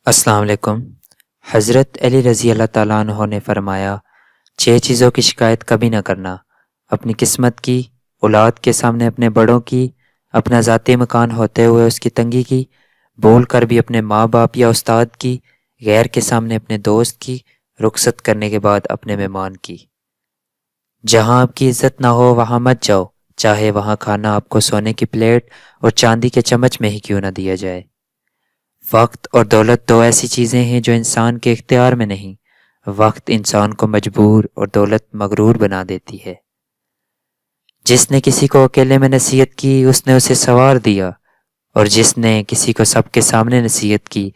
السلام علیکم۔ حضرت علی رضی اللہ تعالیٰ عنہ نے فرمایا 6 چیزوں کی شکایت کبھی نہ کرنا: اپنی قسمت کی، اولاد کے سامنے اپنے بڑوں کی، اپنا ذاتی مکان ہوتے ہوئے اس کی تنگی کی، بول کر بھی اپنے ماں باپ یا استاد کی، غیر کے سامنے اپنے دوست کی، رخصت کرنے کے بعد اپنے مہمان کی۔ جہاں آپ کی عزت نہ ہو وہاں مت جاؤ، چاہے وہاں کھانا آپ کو سونے کی پلیٹ اور چاندی کے چمچ میں ہی کیوں نہ دیا جائے۔ وقت اور دولت دو ایسی چیزیں ہیں جو انسان کے اختیار میں نہیں۔ وقت انسان کو مجبور اور دولت مغرور بنا دیتی ہے۔ جس نے کسی کو اکیلے میں نصیحت کی اس نے اسے سنوار دیا، اور جس نے کسی کو سب کے سامنے نصیحت کی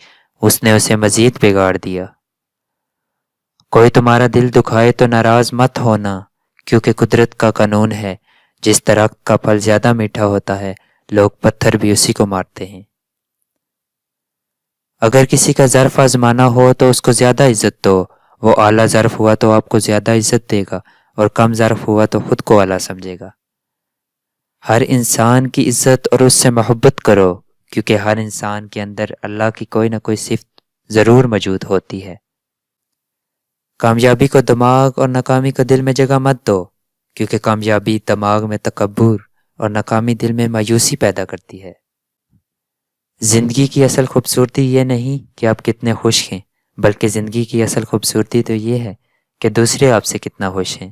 اس نے اسے مزید بگاڑ دیا۔ کوئی تمہارا دل دکھائے تو ناراض مت ہونا، کیونکہ قدرت کا قانون ہے، جس درخت کا پھل زیادہ میٹھا ہوتا ہے لوگ پتھر بھی اسی کو مارتے ہیں۔ اگر کسی کا ظرف آزمانا ہو تو اس کو زیادہ عزت دو، وہ اعلیٰ ظرف ہوا تو آپ کو زیادہ عزت دے گا، اور کم ظرف ہوا تو خود کو اعلیٰ سمجھے گا۔ ہر انسان کی عزت اور اس سے محبت کرو، کیونکہ ہر انسان کے اندر اللہ کی کوئی نہ کوئی صفت ضرور موجود ہوتی ہے۔ کامیابی کو دماغ اور ناکامی کو دل میں جگہ مت دو، کیونکہ کامیابی دماغ میں تکبر اور ناکامی دل میں مایوسی پیدا کرتی ہے۔ زندگی کی اصل خوبصورتی یہ نہیں کہ آپ کتنے خوش ہیں، بلکہ زندگی کی اصل خوبصورتی تو یہ ہے کہ دوسرے آپ سے کتنا خوش ہیں۔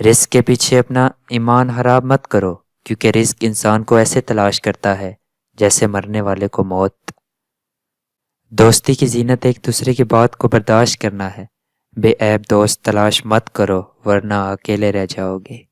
رزق کے پیچھے اپنا ایمان خراب مت کرو، کیونکہ رزق انسان کو ایسے تلاش کرتا ہے جیسے مرنے والے کو موت۔ دوستی کی زینت ایک دوسرے کی بات کو برداشت کرنا ہے۔ بے عیب دوست تلاش مت کرو ورنہ اکیلے رہ جاؤ گے۔